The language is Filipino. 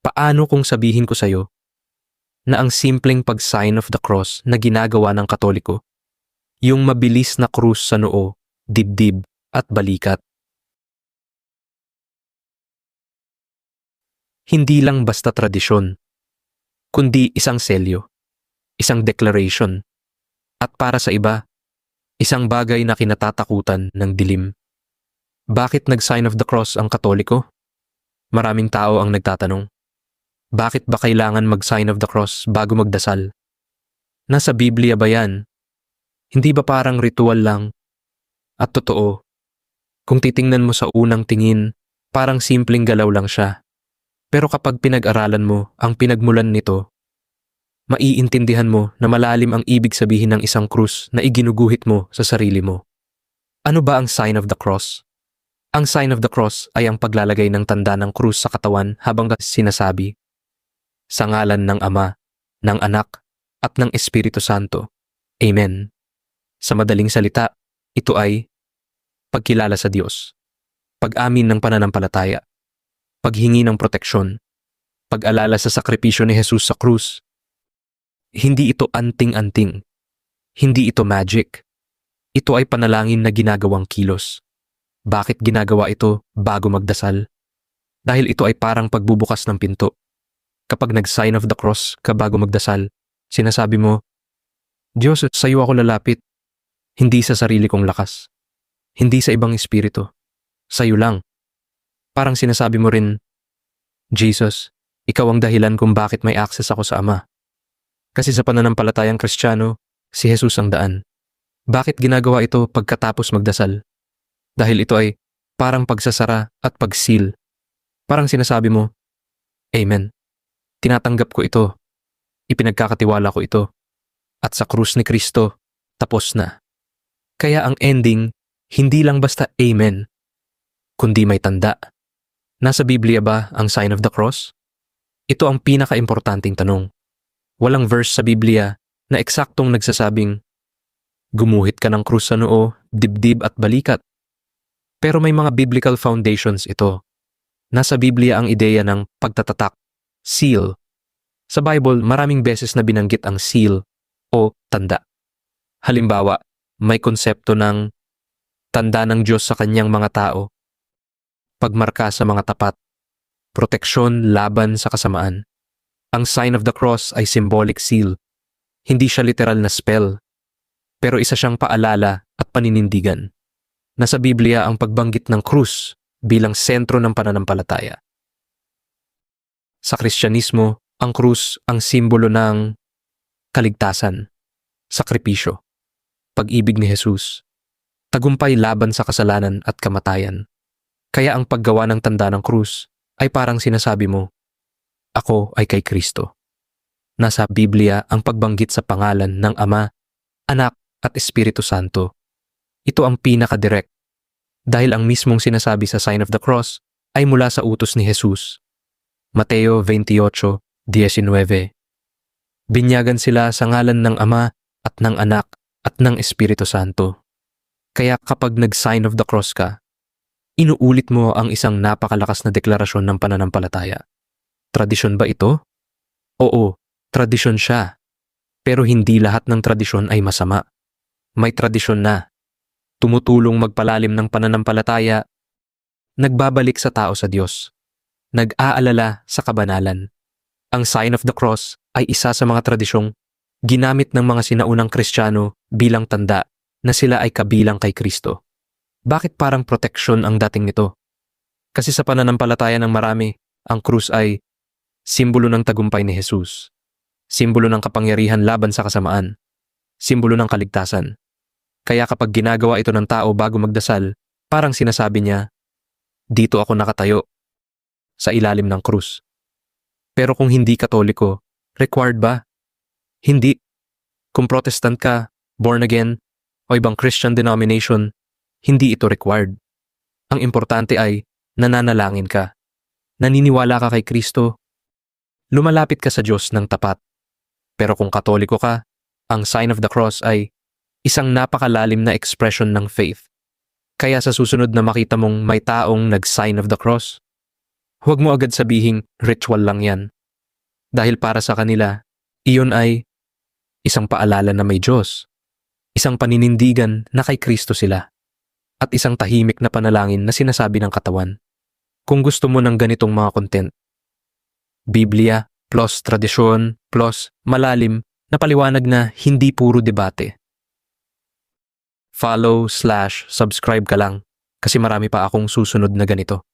Paano kung sabihin ko sa'yo na ang simpleng pag-sign of the cross na ginagawa ng Katoliko, yung mabilis na krus sa noo, dibdib at balikat, hindi lang basta tradisyon, kundi isang selyo, isang declaration, at para sa iba, isang bagay na kinatatakutan ng dilim. Bakit nag-sign of the cross ang Katoliko? Maraming tao ang nagtatanong. Bakit ba kailangan mag-sign of the cross bago magdasal? Nasa Biblia ba yan? Hindi ba parang ritual lang? At totoo, kung titingnan mo sa unang tingin, parang simpleng galaw lang siya. Pero kapag pinag-aralan mo ang pinagmulan nito, maiintindihan mo na malalim ang ibig sabihin ng isang krus na iginuguhit mo sa sarili mo. Ano ba ang sign of the cross? Ang sign of the cross ay ang paglalagay ng tanda ng krus sa katawan habang sinasabi, sa ngalan ng Ama, ng Anak, at ng Espiritu Santo. Amen. Sa madaling salita, ito ay pagkilala sa Diyos, pag-amin ng pananampalataya, paghingi ng proteksyon, pag-alala sa sakripisyo ni Jesus sa krus. Hindi ito anting-anting. Hindi ito magic. Ito ay panalangin na ginagawang kilos. Bakit ginagawa ito bago magdasal? Dahil ito ay parang pagbubukas ng pinto. Kapag nag-sign of the cross ka bago magdasal, sinasabi mo, Diyos, sa iyo ako lalapit. Hindi sa sarili kong lakas. Hindi sa ibang espiritu. Sa iyo lang. Parang sinasabi mo rin, Jesus, ikaw ang dahilan kung bakit may access ako sa Ama. Kasi sa pananampalatayang Kristiyano, si Jesus ang daan. Bakit ginagawa ito pagkatapos magdasal? Dahil ito ay parang pagsasara at pagsil. Parang sinasabi mo, Amen. Tinatanggap ko ito. Ipinagkakatiwala ko ito. At sa krus ni Kristo, tapos na. Kaya ang ending, hindi lang basta Amen, kundi may tanda. Nasa Biblia ba ang sign of the cross? Ito ang pinaka-importanting tanong. Walang verse sa Biblia na eksaktong nagsasabing, gumuhit ka ng krus sa noo, dibdib at balikat. Pero may mga biblical foundations ito. Nasa Biblia ang ideya ng pagtatatak, seal. Sa Bible, maraming beses na binanggit ang seal o tanda. Halimbawa, may konsepto ng tanda ng Diyos sa kanyang mga tao, pagmarka sa mga tapat, proteksyon laban sa kasamaan. Ang sign of the cross ay symbolic seal. Hindi siya literal na spell, pero isa siyang paalala at paninindigan. Nasa Biblia ang pagbanggit ng krus bilang sentro ng pananampalataya. Sa Kristyanismo, ang krus ang simbolo ng kaligtasan, sakripisyo, pag-ibig ni Jesus, tagumpay laban sa kasalanan at kamatayan. Kaya ang paggawa ng tanda ng krus ay parang sinasabi mo, ako ay kay Kristo. Nasa Biblia ang pagbanggit sa pangalan ng Ama, Anak at Espiritu Santo. Ito ang pinaka-direct dahil ang mismong sinasabi sa sign of the cross ay mula sa utos ni Jesus. Mateo 28:19. Binyagan sila sa ngalan ng Ama at ng Anak at ng Espiritu Santo. Kaya kapag nag-sign of the cross ka, inuulit mo ang isang napakalakas na deklarasyon ng pananampalataya. Tradisyon ba ito? Oo, tradisyon siya. Pero hindi lahat ng tradisyon ay masama. May tradisyon na tumutulong magpalalim ng pananampalataya, nagbabalik sa tao sa Diyos, nag-aalala sa kabanalan. Ang sign of the cross ay isa sa mga tradisyong ginamit ng mga sinaunang Kristiyano bilang tanda na sila ay kabilang kay Kristo. Bakit parang proteksyon ang dating nito? Kasi sa pananampalataya ng marami, ang krus ay simbolo ng tagumpay ni Jesus, simbolo ng kapangyarihan laban sa kasamaan, simbolo ng kaligtasan. Kaya kapag ginagawa ito ng tao bago magdasal, parang sinasabi niya, dito ako nakatayo, sa ilalim ng krus. Pero kung hindi Katoliko, required ba? Hindi. Kung Protestant ka, born again, o ibang Christian denomination, hindi ito required. Ang importante ay nananalangin ka, naniniwala ka kay Kristo, lumalapit ka sa Diyos ng tapat. Pero kung Katoliko ka, ang sign of the cross ay isang napakalalim na expression ng faith. Kaya sa susunod na makita mong may taong nag-sign of the cross, Huwag mo agad sabihing ritual lang yan. Dahil para sa kanila, iyon ay isang paalala na may Diyos, isang paninindigan na kay Kristo sila, at isang tahimik na panalangin na sinasabi ng katawan. Kung gusto mo ng ganitong mga content, Biblia plus tradisyon plus malalim na paliwanag na hindi puro debate. Follow/subscribe ka lang kasi marami pa akong susunod na ganito.